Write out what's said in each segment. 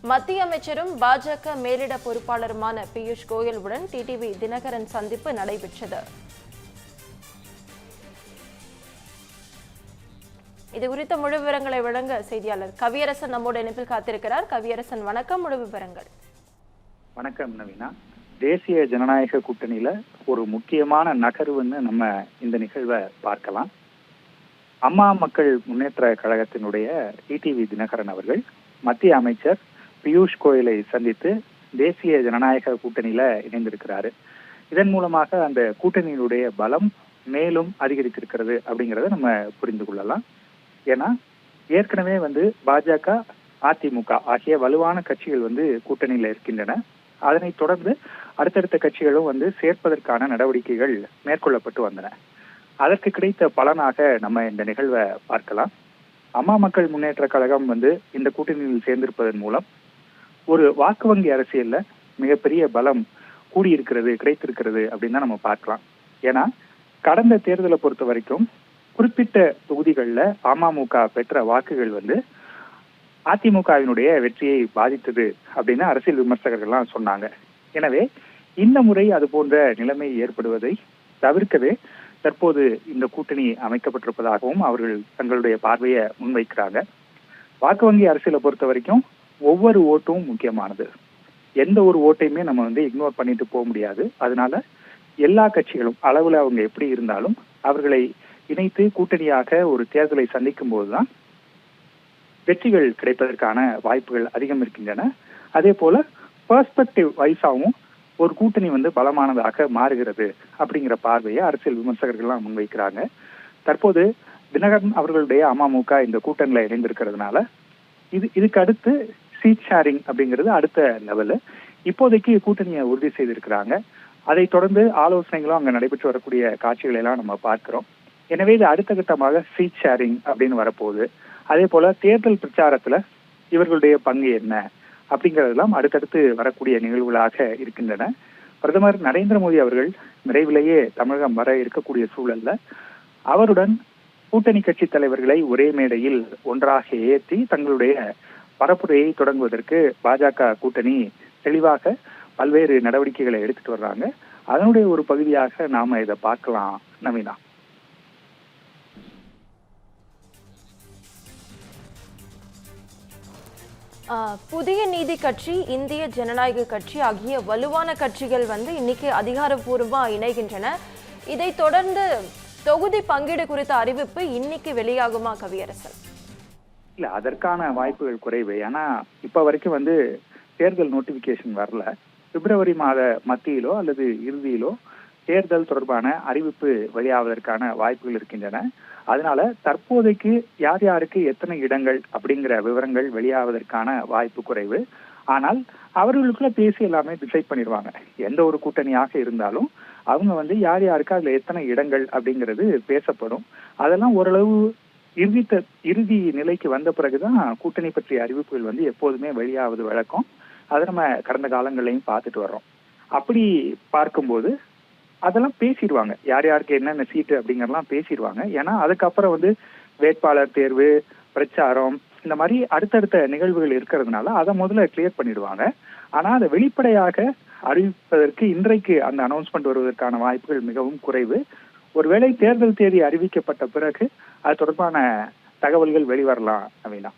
மத்திய அமைச்சரும் பாஜக மேலிட பொறுப்பாளருமான பியூஷ் கோயலுடன் டிடிவி தினகரன் சந்திப்பு நடைபெற்றது. இது குறித்த முழு விவரங்களை வழங்க செய்தியாளர் கவியரசன் நம்மோட இணைப்பில் காத்திருக்கிறார். கவியரசன், வணக்கம். முழு விவரங்கள். வணக்கம் நவீனா. தேசிய ஜனநாயக கூட்டணியில ஒரு முக்கியமான நகர்வுன்னு நம்ம இந்த நிகழ்வை பார்க்கலாம். அம்மா மக்கள் முன்னேற்ற கழகத்தினுடைய டிடிவி தினகரன் அவர்கள் மத்திய அமைச்சர் பியூஷ் கோயலை சந்தித்து தேசிய ஜனநாயக கூட்டணியில இணைந்திருக்கிறாரு. இதன் மூலமாக அந்த கூட்டணியினுடைய பலம் மேலும் அதிகரித்திருக்கிறது அப்படிங்கிறத நம்ம புரிந்து கொள்ளலாம். ஏன்னா ஏற்கனவே பாஜக, அதிமுக ஆகிய வலுவான கட்சிகள் கூட்டணியில இருக்கின்றன. அதனைத் தொடர்ந்து அடுத்தடுத்த கட்சிகளும் சேர்ப்பதற்கான நடவடிக்கைகள் மேற்கொள்ளப்பட்டு வந்தன. அதற்கு கிடைத்த பலனாக நம்ம இந்த நிகழ்வை பார்க்கலாம். அம்மா மக்கள் முன்னேற்ற கழகம் இந்த கூட்டணியில் சேர்ந்திருப்பதன் மூலம் ஒரு வாக்கு வங்கி அரசியல்ல மிகப்பெரிய பலம் கூடியிருக்கிறது, கிடைத்திருக்கிறது அப்படின்னு தான் நம்ம பார்க்கலாம். ஏன்னா கடந்த தேர்தலை பொறுத்த வரைக்கும் குறிப்பிட்ட தொகுதிகளில் அமமுக பெற்ற வாக்குகள் அதிமுகவினுடைய வெற்றியை பாதித்தது அப்படின்னு அரசியல் விமர்சகர்கள்லாம் சொன்னாங்க. எனவே இந்த முறை அது போன்ற நிலைமை ஏற்படுவதை தவிர்க்கவே தற்போது இந்த கூட்டணி அமைக்கப்பட்டிருப்பதாகவும் அவர்கள் தங்களுடைய பார்வையை முன்வைக்கிறாங்க. வாக்கு வங்கி அரசியலை பொறுத்த வரைக்கும் ஒவ்வொரு ஓட்டும் முக்கியமானது. எந்த ஒரு ஓட்டையுமே நம்ம இக்னோர் பண்ணிட்டு போக முடியாது. அதனால எல்லா கட்சிகளும் அளவுல அவங்க எப்படி இருந்தாலும் அவர்களை இணைத்து கூட்டணியாக ஒரு தேர்தலை சந்திக்கும் போதுதான் வெற்றிகள் கிடைப்பதற்கான வாய்ப்புகள் அதிகம் இருக்கின்றன. அதே போல பெர்ஸ்பெக்டிவ் வைஸாவும் ஒரு கூட்டணி பலமானதாக மாறுகிறது அப்படிங்கிற பார்வையை அரசியல் விமர்சகர்கள்லாம் முன்வைக்கிறாங்க. தற்போது தினகரன் அவர்களுடைய அமமுக இந்த கூட்டணியில இணைந்திருக்கிறதுனால இதுக்கு அடுத்து சீட் ஷேரிங் அப்படிங்கிறது அடுத்த லெவலு. இப்போதைக்கு கூட்டணியை உறுதி செய்திருக்கிறாங்க. அதை தொடர்ந்து ஆலோசனைகளும் அங்க நடைபெற்று வரக்கூடிய காட்சிகளை எல்லாம் நம்ம பார்க்கிறோம். எனவே இது அடுத்த கட்டமாக சீட் ஷேரிங் அப்படின்னு வரப்போகுது. அதே போல தேர்தல் பிரச்சாரத்துல இவர்களுடைய பங்கு என்ன அப்படிங்கறதெல்லாம் அடுத்தடுத்து வரக்கூடிய நிகழ்வுகளாக இருக்கின்றன. பிரதமர் நரேந்திர மோடி அவர்கள் விரைவிலேயே தமிழகம் வர இருக்கக்கூடிய சூழல்ல அவருடன் கூட்டணி கட்சி தலைவர்களை ஒரே மேடையில் ஒன்றாக ஏற்றி தங்களுடைய பரப்புரையை தொடங்குவதற்கு பாஜக கூட்டணி தெளிவாக பல்வேறு நடவடிக்கைகளை எடுத்துட்டு வர்றாங்க. அதனுடைய ஒரு பகுதியாக நாம இதை பார்க்கலாம் நவீனா. புதிய நீதி கட்சி, இந்திய ஜனநாயக கட்சி ஆகிய வலுவான கட்சிகள் இன்னைக்கு அதிகாரப்பூர்வமா இணைகின்றன. இதை தொடர்ந்து தொகுதி பங்கீடு குறித்த அறிவிப்பு இன்னைக்கு வெளியாகுமா கவியரசன்? இல்ல, அதற்கான வாய்ப்புகள் குறைவு. ஏன்னா இப்ப வரைக்கும் தேர்தல் நோட்டிபிகேஷன் வரல. பிப்ரவரி மாத மத்தியிலோ அல்லது இறுதியிலோ தேர்தல் தொடர்பான அறிவிப்பு வெளியாவதற்கான வாய்ப்புகள் இருக்கின்றன. அதனால தற்போதைக்கு யார் யாருக்கு எத்தனை இடங்கள் அப்படிங்கிற விவரங்கள் வெளியாவதற்கான வாய்ப்பு குறைவு. ஆனால் அவர்களுக்குள்ள பேசி எல்லாமே டிசைட் பண்ணிடுவாங்க. எந்த ஒரு கூட்டணியாக இருந்தாலும் அவங்க யார் யாருக்கு அதுல எத்தனை இடங்கள் அப்படிங்கிறது பேசப்படும். அதெல்லாம் ஓரளவு இறுதி நிலைக்கு வந்த பிறகுதான் கூட்டணி பற்றிய அறிவிப்புகள் எப்போதுமே வெளியாவது வழக்கம். அதை நம்ம கடந்த காலங்களையும் பார்த்துட்டு வர்றோம். அப்படி பார்க்கும்போது அதெல்லாம் பேசிடுவாங்க, யார் யாருக்கு என்னென்ன சீட்டு அப்படிங்கறதெல்லாம் பேசிடுவாங்க. ஏன்னா அதுக்கப்புறம் வேட்பாளர் தேர்வு, பிரச்சாரம், இந்த மாதிரி அடுத்தடுத்த நிகழ்வுகள் இருக்கிறதுனால அதை முதல்ல கிளியர் பண்ணிடுவாங்க. ஆனா அதை வெளிப்படையாக அறிவிப்பதற்கு இன்றைக்கு அந்த அனௌன்ஸ்மெண்ட் வருவதற்கான வாய்ப்புகள் மிகவும் குறைவு. ஒருவேளை தேர்தல் தேதி அறிவிக்கப்பட்ட பிறகு அது தொடர்பான தகவல்கள் வெளிவரலாம் அப்படின்னா.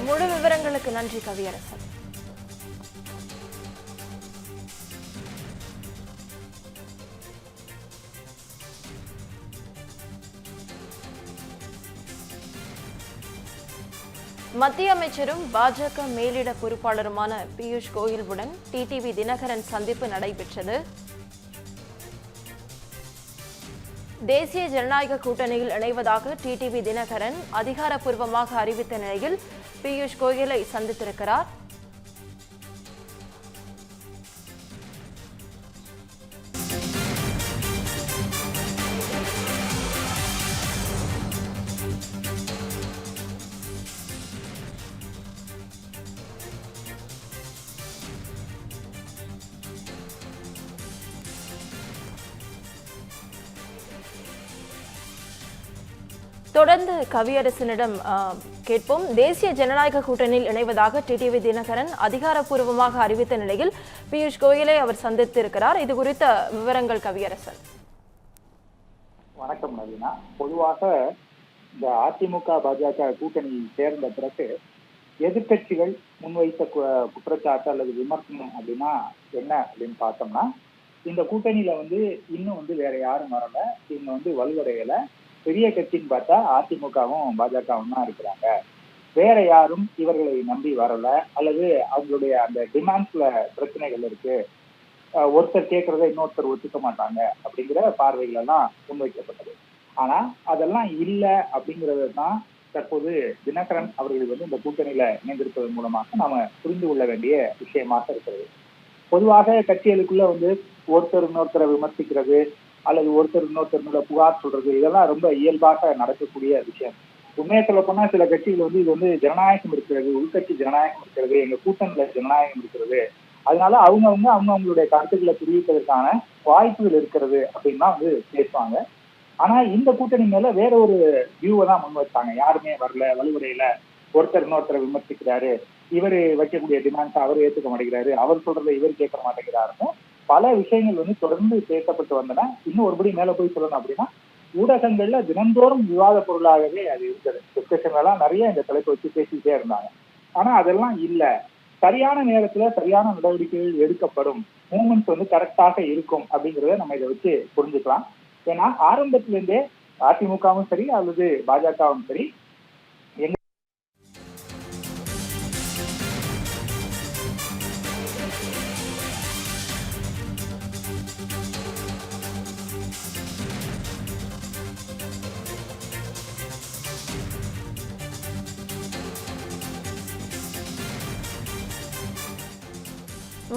முழு விவரங்களுக்கு நன்றி கவியரசன். மத்திய அமைச்சரும் பாஜக மேலிட பொறுப்பாளருமான பியூஷ் கோயலுடன் டிடிவி தினகரன் சந்திப்பு நடைபெற்றது. தேசிய ஜனநாயக கூட்டணியில் இணைவதாக டிடிவி தினகரன் அதிகாரப்பூர்வமாக அறிவித்த நிலையில் பியூஷ் கோயலை சந்தித்திருக்கிறார். தொடர்ந்து கவியரசனிடம் கேட்போம். தேசிய ஜனநாயக கூட்டணியில் இணைவதாக டிடிவி தினகரன் அதிகாரப்பூர்வமாக அறிவித்த நிலையில் பியூஷ் கோயலை அவர் சந்தித்திருக்கிறார். இது குறித்த விவரங்கள் கவியரசன். வணக்கம் நவீனா. பொதுவாக இந்த அதிமுக பாஜக கூட்டணி சேர்ந்த பிறகு எதிர்கட்சிகள் முன்வைத்த குற்றச்சாட்டு அல்லது விமர்சனம் அப்படின்னா என்ன அப்படின்னு பார்த்தோம்னா, இந்த கூட்டணியில இன்னும் வேற யாரும் வரல, இவங்க வலுவடையல, பெரிய கட்சின்னு பார்த்தா அதிமுகவும் பாஜகவும் தான் இருக்கிறாங்க, வேற யாரும் இவர்களை நம்பி வரல, அல்லது அவங்களுடைய அந்த டிமாண்ட்ஸ்ல பிரச்சனைகள் இருக்கு, ஒருத்தர் கேட்கறத இன்னொருத்தர் ஒத்துக்க மாட்டாங்க அப்படிங்கிற பார்வைகள் எல்லாம் முன்வைக்கப்பட்டது. ஆனா அதெல்லாம் இல்லை அப்படிங்கிறது தான் தற்போது தினகரன் அவர்கள் இந்த கூட்டணியில இணைந்திருப்பதன் மூலமாக நாம புரிந்து கொள்ள வேண்டிய விஷயமாக இருக்கிறது. பொதுவாக கட்சிகளுக்குள்ள ஒருத்தர் இன்னொருத்தரை விமர்சிக்கிறது அல்லது ஒருத்தர் இன்னொருத்தர் புகார் சொல்றது இதெல்லாம் ரொம்ப இயல்பாக நடக்கக்கூடிய விஷயம். உண்மையை சொல்ல போனா சில கட்சிகள் இது ஜனநாயகம் இருக்கிறது, உள்கட்சி ஜனநாயகம் இருக்கிறது, எங்க கூட்டணியில ஜனநாயகம் இருக்கிறது, அதனால அவங்களுடைய கருத்துக்களை தெரிவிப்பதற்கான வாய்ப்புகள் இருக்கிறது அப்படின்னா பேசுவாங்க. ஆனா இந்த கூட்டணி மேல வேற ஒரு வியூவை தான் முன் வச்சாங்க. யாருமே வரல, வலுவுடையில, ஒருத்தர் இன்னொருத்தரை விமர்சிக்கிறாரு, இவர் வைக்கக்கூடிய டிமாண்ட்ஸ் அவர் ஏற்றுக்க மாட்டேங்கிறாரு, அவர் சொல்றதை இவர் கேட்க மாட்டேங்கிறாருன்னு பல விஷயங்கள் தொடர்ந்து பேசப்பட்டு வந்தன. இன்னும் ஒருபடி மேல போய் சொல்லணும் அப்படின்னா, ஊடகங்கள்ல தினந்தோறும் விவாத பொருளாகவே அது இருக்குது. டிஸ்கஷன் எல்லாம் நிறைய இந்த தலைப்பை வச்சு பேசிக்கிட்டே இருந்தாங்க. ஆனா அதெல்லாம் இல்ல, சரியான நேரத்துல சரியான நடவடிக்கைகள் எடுக்கப்படும், மூமெண்ட்ஸ் கரெக்டாக இருக்கும் அப்படிங்கிறத நம்ம இதை வச்சு புரிஞ்சுக்கலாம். ஏன்னா ஆரம்பத்திலிருந்தே அதிமுகவும் சரி அல்லது பாஜகவும் சரி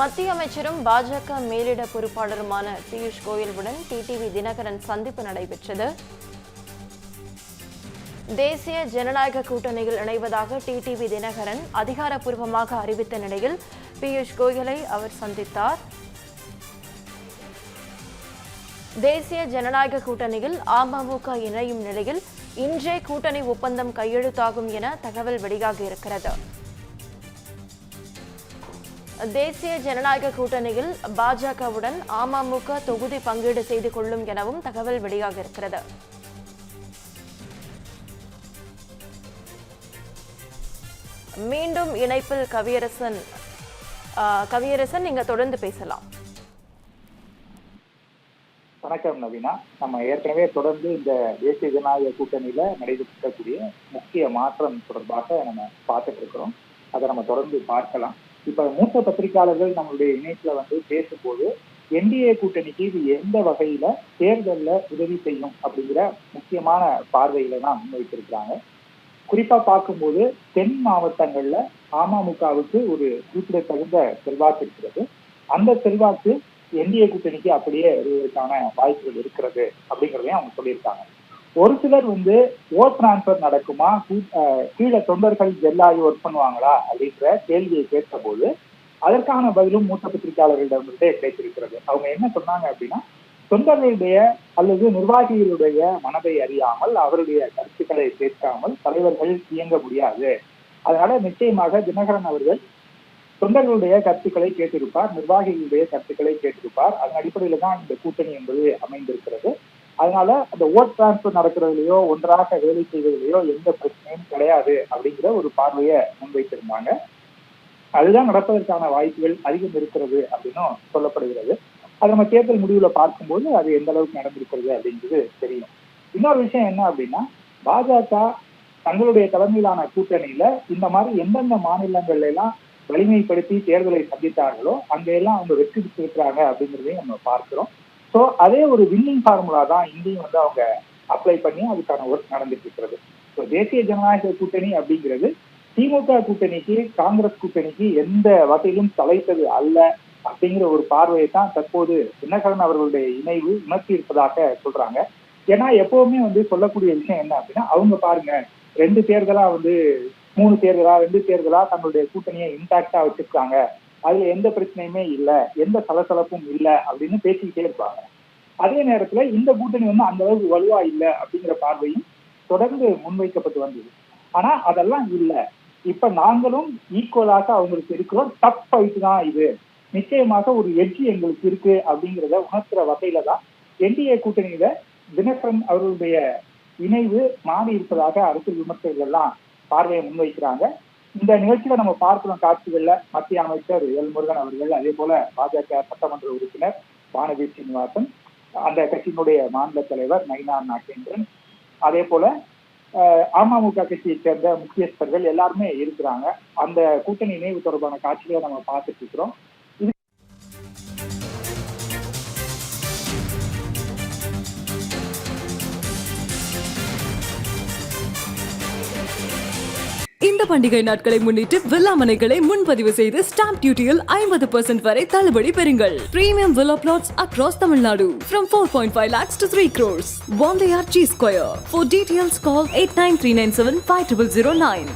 மத்திய அமைச்சரும் பாஜக மேலிட பொறுப்பாளருமான பியூஷ் கோயலுடன் டிடிவி தினகரன் சந்திப்பு நடைபெற்றது. தேசிய ஜனநாயக கூட்டணியில் இணைவதாக டிடிவி தினகரன் அதிகாரப்பூர்வமாக அறிவித்த நிலையில் பியூஷ் கோயலை அவர் சந்தித்தார். தேசிய ஜனநாயக கூட்டணியில் அமமுக இணையும் நிலையில் இன்றே கூட்டணி ஒப்பந்தம் கையெழுத்தாகும் என தகவல் வெளியாகி இருக்கிறது. தேசிய ஜனநாயக கூட்டணியில் பாஜகவுடன் அமமுக தொகுதி பங்கீடு செய்து கொள்ளும் எனவும் தகவல் வெளியாக இருக்கிறது. மீண்டும் இணைப்பில் கவியரசன் நீங்க தொடர்ந்து பேசலாம். வணக்கம் நவீனா. நம்ம ஏற்கனவே தொடர்ந்து இந்த தேசிய ஜனநாயக கூட்டணியில நடைபெற்றக்கூடிய முக்கிய மாற்றம் தொடர்பாக நம்ம பார்த்துட்டு இருக்கிறோம். அதை நம்ம தொடர்ந்து பார்க்கலாம். இப்ப மூத்த பத்திரிகையாளர்கள் நம்மளுடைய இணையத்துல பேசும்போது என்டிஏ கூட்டணிக்கு இது எந்த வகையில தேர்தல்ல உதவி செய்யும் அப்படிங்கிற முக்கியமான பார்வையில தான் முன்வைத்திருக்கிறாங்க. குறிப்பா பார்க்கும்போது தென் மாவட்டங்கள்ல அமமுகவுக்கு ஒரு குறிப்பிடத்தகுந்த செல்வாக்கு இருக்கிறது. அந்த செல்வாக்கு என்டிஏ கூட்டணிக்கு அப்படியே வருவதற்கான வாய்ப்புகள் இருக்கிறது அப்படிங்கிறதையும் அவங்க சொல்லியிருக்காங்க. ஒரு சிலர் ஓட் டிரான்ஸ்பர் நடக்குமா, கீழே தொண்டர்கள் ஜெல்லாகி ஒர்க் பண்ணுவாங்களா அப்படிங்கிற கேள்வியை கேட்ட போது அதற்கான பதிலும் மூத்த பத்திரிகையாளர்களிடமிருந்தே கிடைத்திருக்கிறது. அவங்க என்ன சொன்னாங்க அப்படின்னா, தொண்டர்களுடைய அல்லது நிர்வாகிகளுடைய மனதை அறியாமல் அவருடைய கருத்துக்களை கேட்காமல் தலைவர்கள் இயங்க முடியாது. அதனால நிச்சயமாக தினகரன் அவர்கள் தொண்டர்களுடைய கருத்துக்களை கேட்டிருப்பார், நிர்வாகிகளுடைய கருத்துக்களை கேட்டிருப்பார். அதன் அடிப்படையில தான் இந்த கூட்டணி என்பது அமைந்திருக்கிறது. அதனால அந்த ஓட் டிரான்ஸ்பர் நடக்கிறதுலையோ ஒன்றாக வேலை செய்வதிலேயோ எந்த பிரச்சனையும் கிடையாது அப்படிங்கிற ஒரு பார்வையை முன்வைத்திருந்தாங்க. அதுதான் நடப்பதற்கான வாய்ப்புகள் அதிகம் இருக்கிறது அப்படின்னும் சொல்லப்படுகிறது. அது நம்ம தேர்தல் முடிவுல பார்க்கும்போது அது எந்த அளவுக்கு நடந்திருக்கிறது அப்படிங்கிறது தெரியும். இன்னொரு விஷயம் என்ன அப்படின்னா, பாஜக தங்களுடைய தலைமையிலான கூட்டணியில இந்த மாதிரி எந்தெந்த மாநிலங்கள்ல எல்லாம் வலிமைப்படுத்தி தேர்தலை சந்தித்தார்களோ அங்கெல்லாம் அவங்க வெற்றி பெற்றிருக்கிறாங்க அப்படிங்கிறதையும் நம்ம பார்க்கிறோம். ஸோ அதே ஒரு வின்னிங் ஃபார்முலா தான் இங்கேயும் அவங்க அப்ளை பண்ணி அதுக்கான ஒர்க் நடந்துட்டு இருக்கிறது. ஸோ தேசிய ஜனநாயக கூட்டணி அப்படிங்கிறது திமுக கூட்டணிக்கு காங்கிரஸ் கூட்டணிக்கு எந்த வகையிலும் தலைத்தது அல்ல அப்படிங்கிற ஒரு பார்வையை தான் தற்போது தினகரன் அவர்களுடைய இணைவு உணர்த்தி இருப்பதாக சொல்றாங்க. ஏன்னா எப்பவுமே சொல்லக்கூடிய விஷயம் என்ன அப்படின்னா, அவங்க பாருங்க 2 தேர்தலா 3 தேர்தலா 2 தேர்தலா தங்களுடைய கூட்டணியை இன்டாக்டா வச்சிருக்காங்க, அதுல எந்த பிரச்சனையுமே இல்லை, எந்த சலசலப்பும் இல்லை அப்படின்னு பேசிக்கிட்டே இருப்பாங்க. அதே நேரத்துல இந்த கூட்டணி அந்த அளவுக்கு வலுவா இல்லை அப்படிங்கிற பார்வையும் தொடர்ந்து முன்வைக்கப்பட்டு வந்தது. ஆனா அதெல்லாம் இல்ல. இப்ப நாங்களும் ஈக்குவலாக அவங்களுக்கு இருக்கிறோம். டஃப் ஃபைட் தான் இது, நிச்சயமாக ஒரு எட்ஜ் எங்களுக்கு இருக்கு அப்படிங்கிறத உணர்த்துற வகையில தான் என்டிஏ கூட்டணியில தினகரன் அவர்களுடைய இணைவு மாறி இருப்பதாக அரசியல் விமர்சகர்கள் எல்லாம் பார்வையை முன்வைக்கிறாங்க. இந்த நிகழ்ச்சியில நம்ம பார்க்கிறோம் காட்சிகள்ல மத்திய அமைச்சர் எல் முருகன் அவர்கள், அதே போல பாஜக சட்டமன்ற உறுப்பினர் வானதி சீனிவாசன், அந்த கட்சியினுடைய மாநில தலைவர் நயினா நாகேந்திரன், அதே போல அமமுக கட்சியை சேர்ந்த முக்கியஸ்தர்கள் எல்லாருமே இருக்கிறாங்க. அந்த கூட்டணி இணைவு தொடர்பான காட்சிகளை நம்ம பார்த்துட்டு இருக்கிறோம். இந்த பண்டிகை நாட்களை முன்னிட்டு வில்லா மனைகளை முன்பதிவு செய்து ஸ்டாம்ப் டியூட்டியில் 50% வரை தள்ளுபடி பெறுங்கள். Premium villa plots across Tamil Nadu from 4.5 lakhs to 3 crores. One G Square. For details call 8939750009.